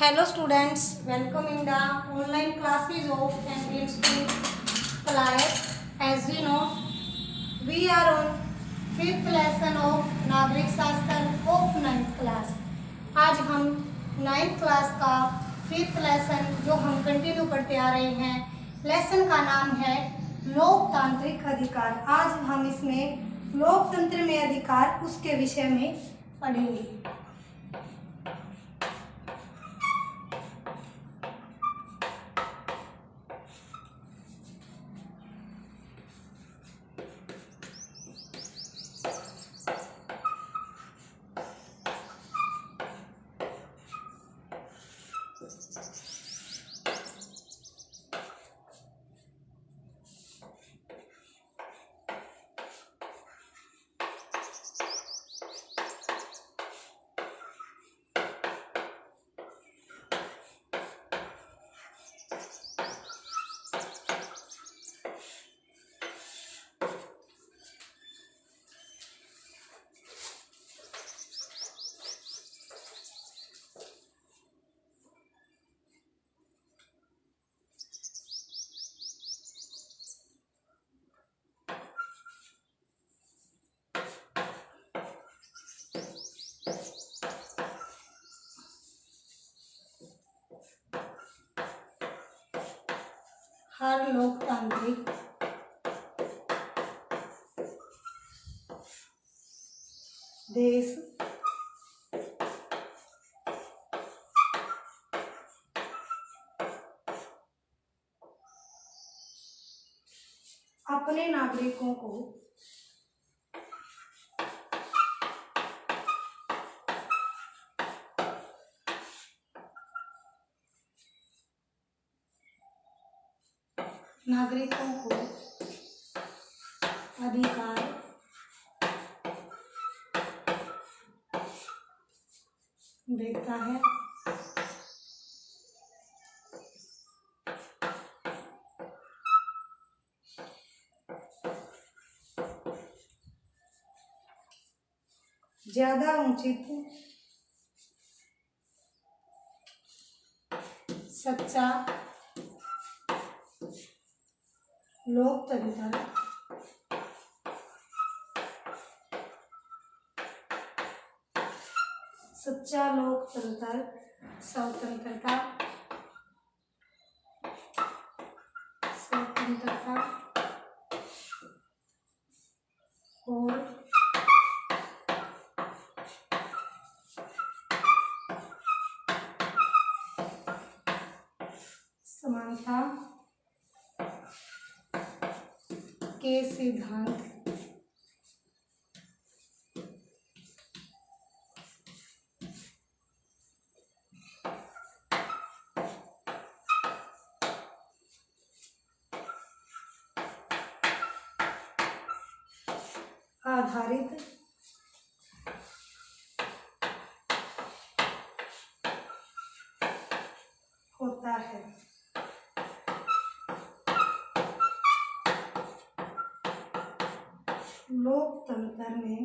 Hello students, welcome in the online classes of Cambridge School class. As you know, we are on fifth lesson of नागरिक शास्त्र of 9th class. आज हम 9th class का fifth lesson जो हम continue करते आ रहे हैं, लेसन का नाम है लोकतांत्रिक अधिकार। आज हम इसमें लोकतंत्र में अधिकार उसके विषय में पढ़ेंगे। हर लोकतांत्रिक देश अपने नागरिकों को अधिकार देता है। ज्यादा उचित, सच्चा लोकतंत्र स्वतंत्रता और समानता के सिद्धांत आधारित होता है। लोकतंत्र में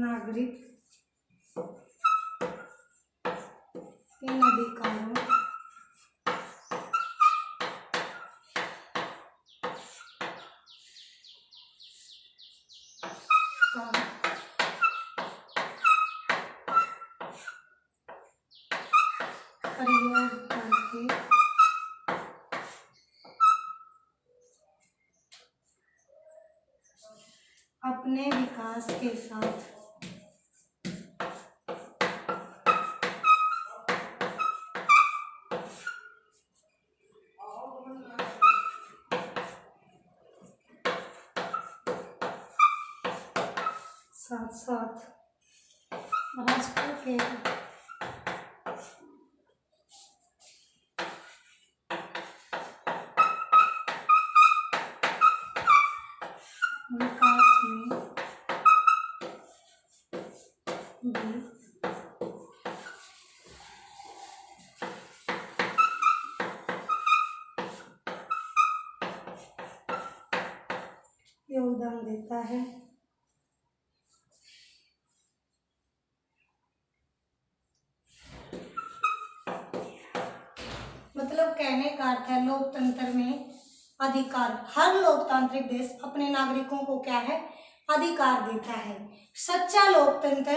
नागरिक इन अधिकारों का प्रयोग करके अपने विकास के साथ राष्ट्र के विकास में भी योगदान देता है। का अर्थ है लोकतंत्र में अधिकार। हर लोकतांत्रिक देश अपने नागरिकों को क्या है, अधिकार देता है। सच्चा लोकतंत्र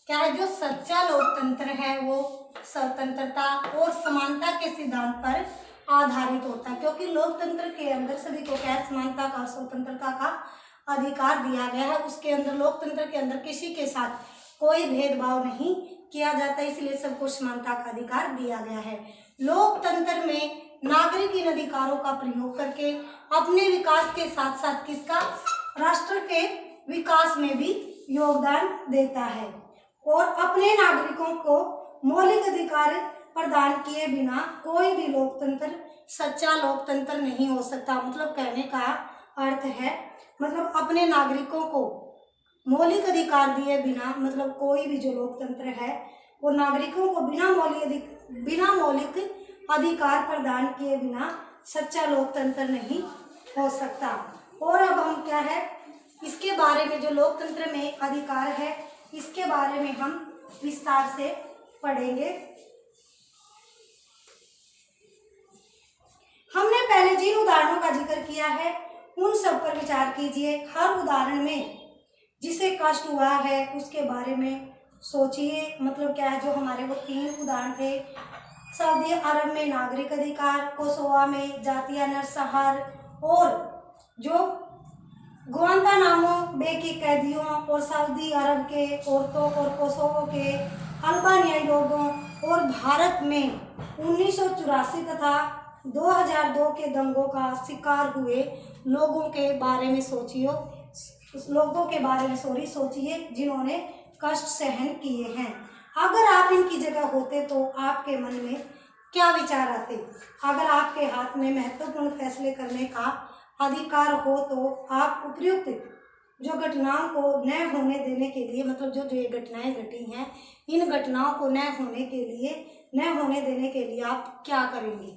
क्या है, जो सच्चा लोकतंत्र है वो स्वतंत्रता और समानता के सिद्धांत पर आधारित होता है, क्योंकि लोकतंत्र के अंदर सभी को क्या है, समानता का, स्वतंत्रता का अधिकार दिया गया है। उसके अंदर, लोकतंत्र के अंदर किसी के साथ कोई भेदभाव नहीं किया जाता, इसलिए सबको समानता का अधिकार दिया गया है। लोकतंत्र में नागरिक इन अधिकारों का प्रयोग करके अपने विकास के साथ साथ किसका, राष्ट्र के विकास में भी योगदान देता है और अपने नागरिकों को मौलिक अधिकार प्रदान किए बिना कोई भी लोकतंत्र सच्चा लोकतंत्र नहीं हो सकता। मतलब कहने का अर्थ है, मतलब अपने नागरिकों को मौलिक अधिकार दिए बिना, मतलब कोई भी जो लोकतंत्र है वो नागरिकों को बिना मौलिक अधिकार प्रदान किए बिना सच्चा लोकतंत्र नहीं हो सकता। और अब हम क्या है, इसके बारे में, जो लोकतंत्र में अधिकार है, इसके बारे में हम विस्तार से पढ़ेंगे। हमने पहले जिन उदाहरणों का जिक्र किया है उन सब पर विचार कीजिए। हर उदाहरण में जिसे कष्ट हुआ है उसके बारे में सोचिए। मतलब क्या है, जो हमारे वो 3 उदाहरण थे, सऊदी अरब में नागरिक अधिकार, कोसोवो में जातीय नरसंहार और जो गुआंतानामो बे की कैदियों और सऊदी अरब के औरतों और कोसोवो के अल्बानियाई लोगों और भारत में 1984 तथा 2002 के दंगों का शिकार हुए लोगों के बारे में सोचिए। उस लोगों के बारे में सोचिए जिन्होंने कष्ट सहन किए हैं। अगर आप इनकी जगह होते तो आपके मन में क्या विचार आते? अगर आपके हाथ में महत्वपूर्ण फैसले करने का अधिकार हो तो आप उपयुक्त जो घटनाओं को न होने देने के लिए, मतलब जो ये घटनाएं घटी हैं, इन घटनाओं को न होने देने के लिए आप क्या करेंगे?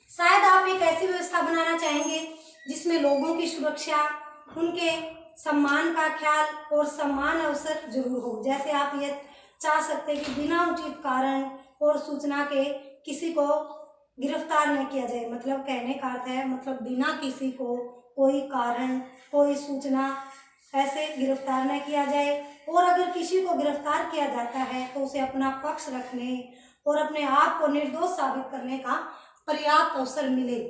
शायद आप एक ऐसी व्यवस्था बनाना चाहेंगे जिसमें लोगों की सुरक्षा, उनके सम्मान का ख्याल और समान अवसर जरूर हो। जैसे आप ये चाह सकते हैं कि बिना उचित कारण और सूचना के किसी को गिरफ्तार न किया जाए। मतलब कहने का अर्थ है, मतलब बिना किसी को कोई कारण, कोई सूचना ऐसे गिरफ्तार न किया जाए। और अगर किसी को गिरफ्तार किया जाता है तो उसे अपना पक्ष रखने और अपने आप को निर्दोष साबित करने का पर्याप्त अवसर मिले।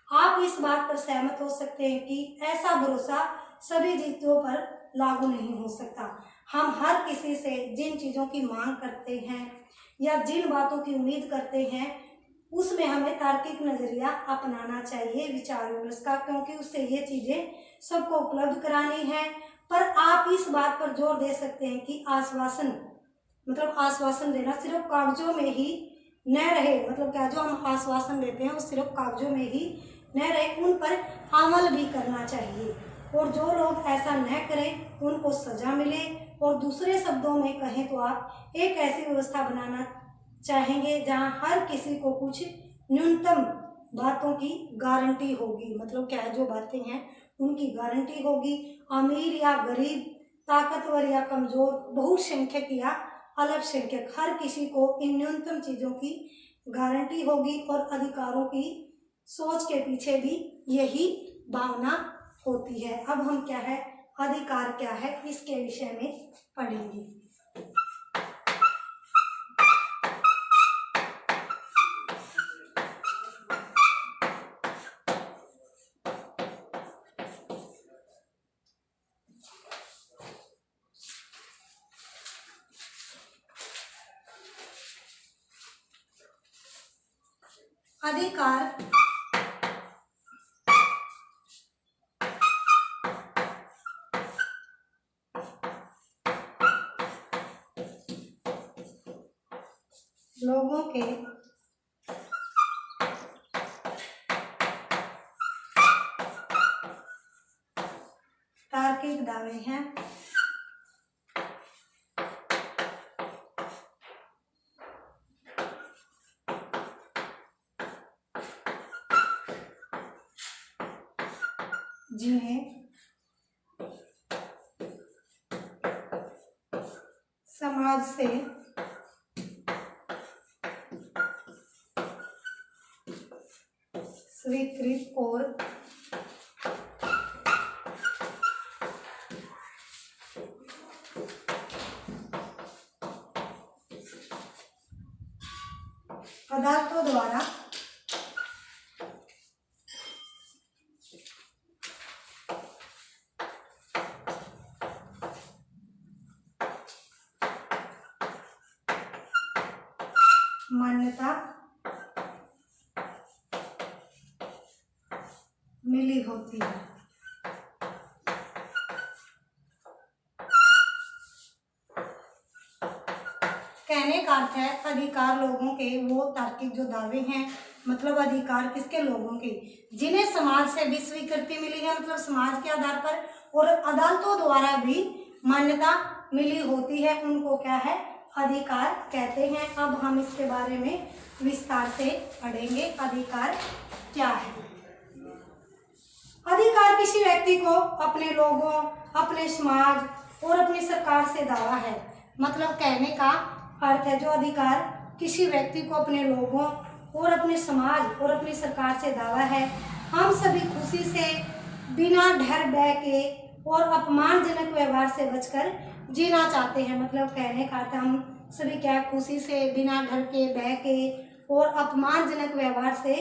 आप इस बात पर सहमत हो सकते हैं कि ऐसा भरोसा सभी चीजों पर लागू नहीं हो सकता। हम हर किसी से जिन चीज़ों की मांग करते हैं या जिन बातों की उम्मीद करते हैं उसमें हमें तार्किक नज़रिया अपनाना चाहिए, विचार विमर्श का, क्योंकि उससे ये चीज़ें सबको उपलब्ध करानी है। पर आप इस बात पर जोर दे सकते हैं कि आश्वासन देना सिर्फ कागजों में ही न रहे। मतलब क्या, जो हम आश्वासन देते हैं वो सिर्फ कागजों में ही न रहे, उन पर अमल भी करना चाहिए। और जो लोग ऐसा न करें उनको सजा मिले। और दूसरे शब्दों में कहें तो आप एक ऐसी व्यवस्था बनाना चाहेंगे जहां हर किसी को कुछ न्यूनतम बातों की गारंटी होगी। मतलब क्या है, जो बातें हैं उनकी गारंटी होगी। अमीर या गरीब, ताकतवर या कमजोर, बहुसंख्यक या अल्पसंख्यक, हर किसी को इन न्यूनतम चीज़ों की गारंटी होगी। और अधिकारों की सोच के पीछे भी यही भावना होती है। अब हम क्या है, अधिकार क्या है, इसके विषय में पढ़ेंगे। अधिकार लोगों के तार्किक दावे हैं जिन्हें समाज से स्लिप और अदालतों द्वारा मान्यता मिली होती है। कहने का अर्थ है अधिकार लोगों के वो तार्किक जो दावे हैं, मतलब अधिकार किसके, लोगों के, जिन्हें समाज से भी स्वीकृति मिली है, मतलब समाज के आधार पर, और अदालतों द्वारा भी मान्यता मिली होती है, उनको क्या है, अधिकार कहते हैं। अब हम इसके बारे में विस्तार से पढ़ेंगे। अधिकार क्या है? अधिकार किसी व्यक्ति को अपने लोगों, अपने समाज और अपनी सरकार से दावा है। मतलब कहने का अर्थ है जो अधिकार किसी व्यक्ति को अपने लोगों और अपने समाज और अपनी सरकार से दावा है, हम सभी खुशी से बिना डर भय के और अपमानजनक व्यवहार से बचकर जीना चाहते हैं। मतलब कहने का अर्थ हम सभी क्या, खुशी से बिना डर के, भय के और अपमानजनक व्यवहार से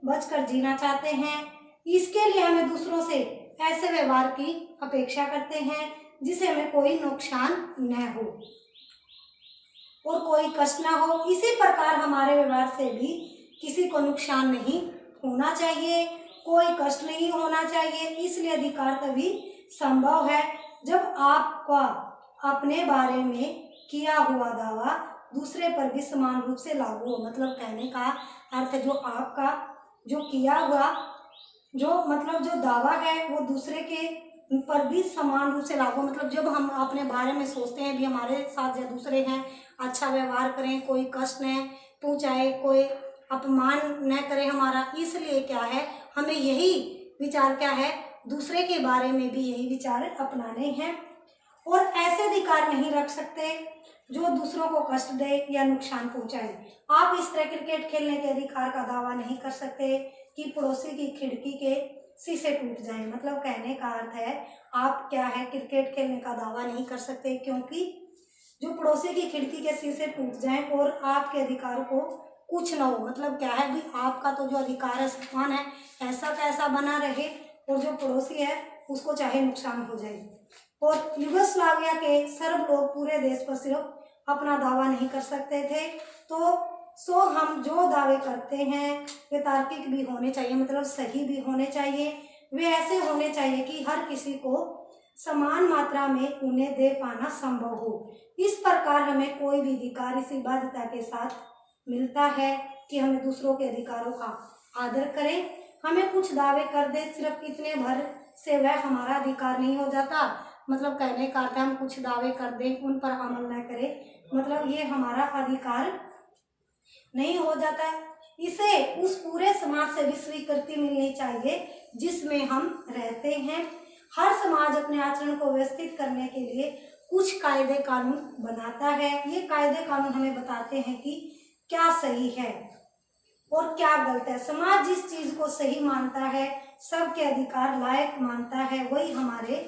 बचकर जीना चाहते हैं। इसके लिए हमें दूसरों से ऐसे व्यवहार की अपेक्षा करते हैं जिसे हमें कोई नुकसान न हो और कोई कष्ट ना हो। इसी प्रकार हमारे व्यवहार से भी किसी को नुकसान नहीं होना चाहिए, कोई कष्ट नहीं होना चाहिए। इसलिए अधिकार तभी संभव है जब आपका अपने बारे में किया हुआ दावा दूसरे पर भी समान रूप से लागू हो। मतलब कहने का अर्थ जो आपका जो किया हुआ जो दावा है वो दूसरे के पर भी समान रूप से लागू। मतलब जब हम अपने बारे में सोचते हैं भी हमारे साथ जो दूसरे हैं अच्छा व्यवहार करें, कोई कष्ट न पहुंचाए, कोई अपमान न करे हमारा, इसलिए क्या है हमें यही विचार क्या है, दूसरे के बारे में भी यही विचार अपनाने हैं। और ऐसे अधिकार नहीं रख सकते जो दूसरों को कष्ट दे या नुकसान पहुंचाए। आप इस तरह क्रिकेट खेलने के अधिकार का दावा नहीं कर सकते कि पड़ोसी की खिड़की के शीशे टूट जाएं। मतलब कहने का अर्थ है आप क्या है, क्रिकेट खेलने का दावा नहीं कर सकते क्योंकि जो पड़ोसी की खिड़की के शीशे टूट जाएं और आपके अधिकार को कुछ ना हो। मतलब क्या है भी आपका तो जो अधिकार है, सम्मान है, ऐसा का ऐसा बना रहे और जो पड़ोसी है उसको चाहे नुकसान हो जाए। और यूगोस्लाविया के सर्ब लोग पूरे देश पर सिर्फ अपना दावा नहीं कर सकते थे, तो हम जो दावे करते हैं वे तार्किक भी होने चाहिए, मतलब सही भी होने चाहिए। वे ऐसे होने चाहिए कि हर किसी को समान मात्रा में उन्हें दे पाना संभव हो। इस प्रकार हमें कोई भी अधिकार इसी बाध्यता के साथ मिलता है कि हमें दूसरों के अधिकारों का आदर करें। हमें कुछ दावे कर दे सिर्फ इतने भर से वह हमारा अधिकार नहीं हो जाता। मतलब कहने का अर्थ है हम कुछ दावे कर दें, उन पर अमल न करें, मतलब ये हमारा अधिकार नहीं हो जाता। इसे उस पूरे समाज से भी स्वीकृति मिलनी चाहिए जिसमें हम रहते हैं। हर समाज अपने आचरण को व्यवस्थित करने के लिए कुछ कायदे कानून बनाता है। ये कायदे कानून हमें बताते हैं कि क्या सही है और क्या गलत है। समाज जिस चीज को सही मानता है, सबके अधिकार लायक मानता है, वही हमारे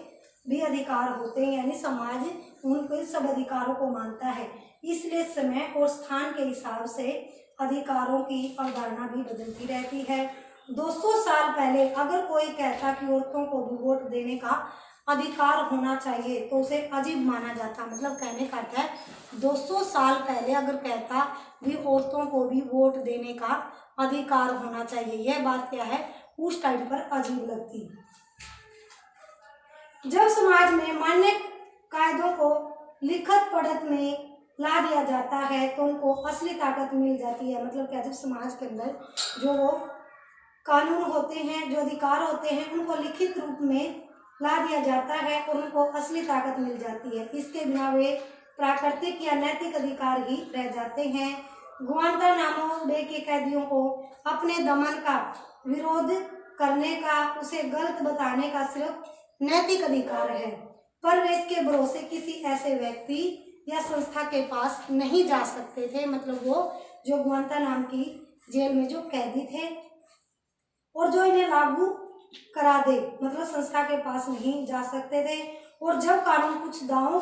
भी अधिकार होते हैं, यानी समाज उनके सब अधिकारों को मानता है। इसलिए समय और स्थान के हिसाब से अधिकारों की अवधारणा भी बदलती रहती है। 200 साल पहले अगर कोई कहता कि औरतों को भी वोट देने का अधिकार होना चाहिए तो उसे अजीब माना जाता। मतलब कहने का अर्थ है 200 साल पहले अगर कहता भी औरतों को भी वोट देने का अधिकार होना चाहिए, यह बात क्या है उस टाइम पर अजीब लगती। जब समाज में मान्य कायदों को लिखत पढ़त में ला दिया जाता है तो उनको असली ताकत मिल जाती है। मतलब क्या, जब समाज के अंदर जो वो कानून होते हैं, जो अधिकार होते हैं, उनको लिखित रूप में ला दिया जाता है और उनको असली ताकत मिल जाती है। इसके बिना वे प्राकृतिक या नैतिक अधिकार ही रह जाते हैं। गुआंतानामो बे के कैदियों को अपने दमन का विरोध करने का, उसे गलत बताने का सिर्फ नैतिक अधिकार है, पर वे इसके भरोसे किसी ऐसे व्यक्ति या संस्था के पास नहीं जा सकते थे। मतलब वो जो गुआंतानामो की जेल में जो कैदी थे और जो इन्हें लागू करा दे, मतलब संस्था के पास नहीं जा सकते थे। और जब कानून कुछ दावों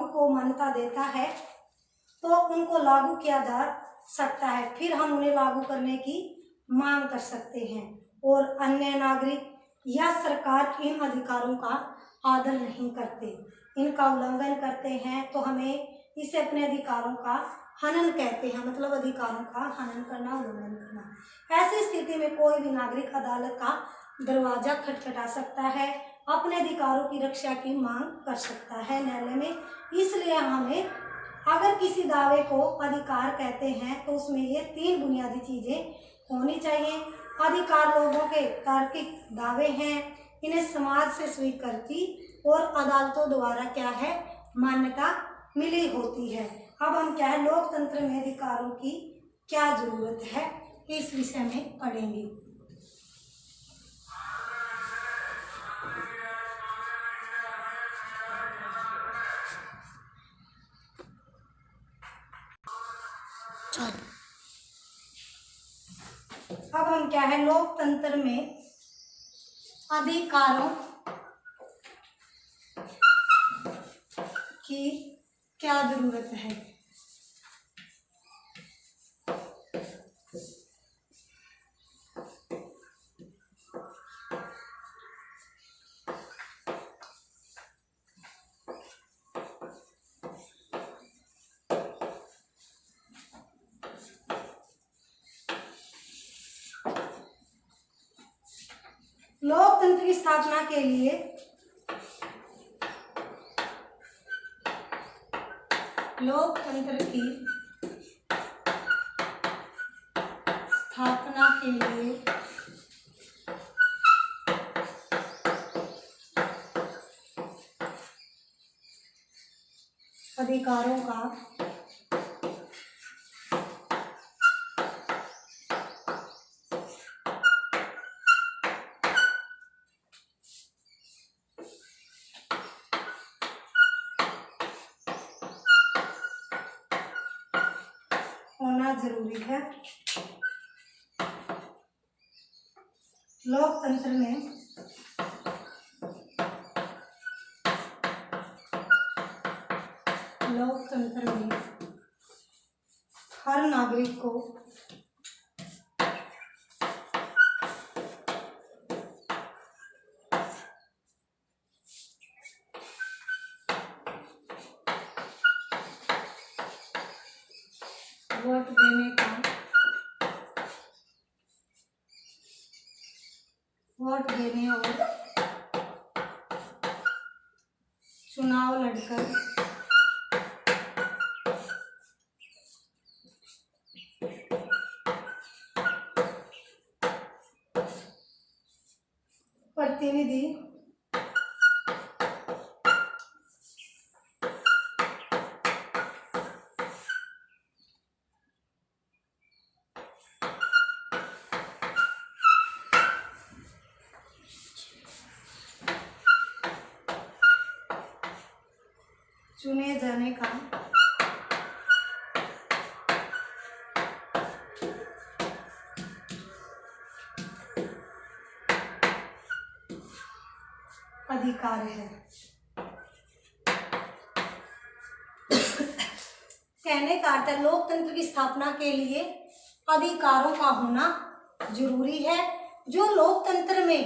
को मान्यता देता है तो उनको लागू किया जा सकता है, फिर हम उन्हें लागू करने की मांग कर सकते हैं। और अन्य नागरिक या सरकार इन अधिकारों का आदर नहीं करते, इनका उल्लंघन करते हैं, तो हमें इसे अपने अधिकारों का हनन कहते हैं, मतलब अधिकारों का हनन करना, उल्लंघन करना। ऐसी स्थिति में कोई भी नागरिक अदालत का दरवाजा खटखटा सकता है, अपने अधिकारों की रक्षा की मांग कर सकता है न्यायालय में। इसलिए हमें अगर किसी दावे को अधिकार कहते हैं तो उसमें ये 3 बुनियादी चीजें होनी चाहिए। अधिकार लोगों के तार्किक दावे हैं, इन्हें समाज से स्वीकृति और अदालतों द्वारा क्या है, मान्यता मिली होती है। अब हम क्या है, लोकतंत्र में अधिकारों की क्या जरूरत है, इस विषय में पढ़ेंगे। अब हम क्या है, लोकतंत्र में अधिकारों की क्या जरूरत है। लोकतंत्र की स्थापना के लिए अधिकारों का होना जरूरी है। लोकतंत्र में हर नागरिक को वोट देने और चुनाव लड़कर प्रतिनिधि चुने जाने का अधिकार है। कहने का अर्थ है, लोकतंत्र की स्थापना के लिए अधिकारों का होना जरूरी है, जो लोकतंत्र में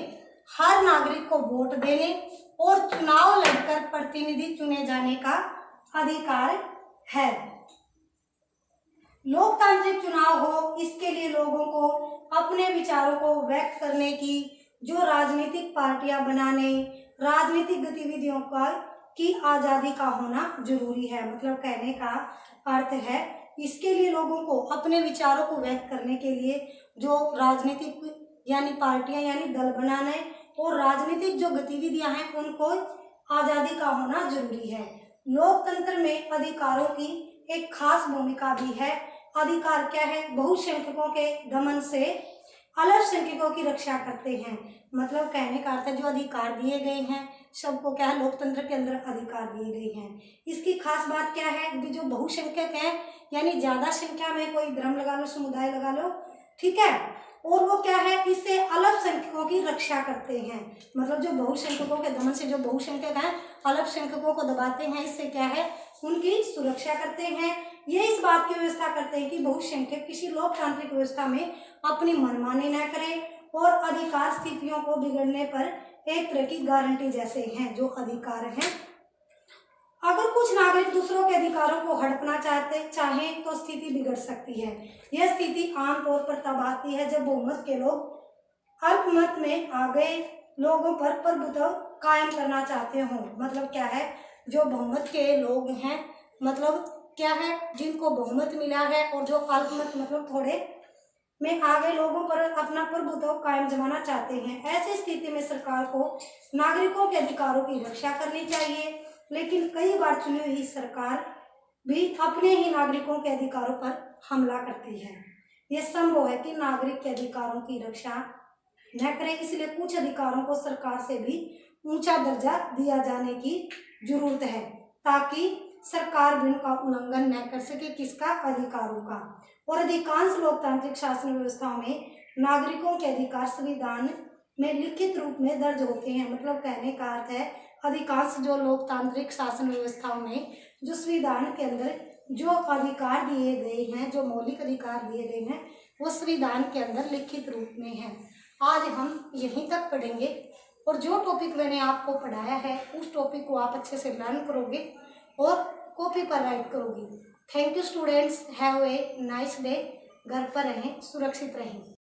हर नागरिक को वोट देने और चुनाव लड़कर प्रतिनिधि चुने जाने का अधिकार है। लोकतांत्रिक चुनाव हो, इसके लिए लोगों को अपने विचारों को व्यक्त करने की, जो राजनीतिक पार्टियां बनाने, राजनीतिक गतिविधियों की आज़ादी का होना जरूरी है। मतलब कहने का अर्थ है, इसके लिए लोगों को अपने विचारों को व्यक्त करने के लिए जो राजनीतिक यानी पार्टियां यानी दल बनाने और राजनीतिक जो गतिविधियां हैं उनको आज़ादी का होना जरूरी है। लोकतंत्र में अधिकारों की एक खास भूमिका भी है। अधिकार क्या है, बहुसंख्यकों के दमन से अल्पसंख्यकों की रक्षा करते हैं। मतलब कहने का अर्थ है, जो अधिकार दिए गए हैं सबको क्या है, लोकतंत्र के अंदर अधिकार दिए गए हैं। इसकी खास बात क्या है कि जो बहुसंख्यक है यानी ज्यादा संख्या में कोई धर्म लगा लो, समुदाय लगा लो, ठीक है। और वो क्या है, इससे अल्पसंख्यकों की रक्षा करते हैं, मतलब जो बहुसंख्यकों के दमन से जो बहुसंख्यक हैं अल्पसंख्यकों को दबाते हैं, इससे क्या है उनकी सुरक्षा करते हैं। ये इस बात की व्यवस्था करते हैं कि बहुसंख्यक किसी लोकतांत्रिक व्यवस्था में अपनी मनमानी न करें और अधिकार स्थितियों को बिगड़ने पर एक तरह की गारंटी जैसे हैं जो अधिकार हैं। अगर कुछ नागरिक दूसरों के अधिकारों को हड़पना चाहें तो स्थिति बिगड़ सकती है। यह स्थिति आमतौर पर तब आती है जब बहुमत के लोग अल्पमत में आ गए लोगों पर प्रभुत्व कायम करना चाहते हों। मतलब क्या है, जो बहुमत के लोग हैं, मतलब क्या है, जिनको बहुमत मिला है और जो अल्पमत मतलब थोड़े में आ गए लोगों पर अपना प्रभुत्व कायम जमाना चाहते हैं। ऐसी स्थिति में सरकार को नागरिकों के अधिकारों की रक्षा करनी चाहिए, लेकिन कई बार चुनी हुई सरकार भी अपने ही नागरिकों के अधिकारों पर हमला करती है। यह संभव है कि नागरिक के अधिकारों की रक्षा न करें, इसलिए कुछ अधिकारों को सरकार से भी ऊंचा दर्जा दिया जाने की जरूरत है ताकि सरकार भी उनका उल्लंघन न कर सके, किसका, अधिकारों का। और अधिकांश लोकतांत्रिक शासन व्यवस्थाओं में नागरिकों के अधिकार संविधान में लिखित रूप में दर्ज होते हैं। मतलब कहने का अर्थ है अधिकांश जो लोकतांत्रिक शासन व्यवस्थाओं में जो संविधान के अंदर जो अधिकार दिए गए हैं, जो मौलिक अधिकार दिए गए हैं, वो संविधान के अंदर लिखित रूप में है। आज हम यहीं तक पढ़ेंगे और जो टॉपिक मैंने आपको पढ़ाया है उस टॉपिक को आप अच्छे से लर्न करोगे और कॉपी पर राइट करोगे। Thank you students, have a nice day. घर पर रहें, सुरक्षित रहें।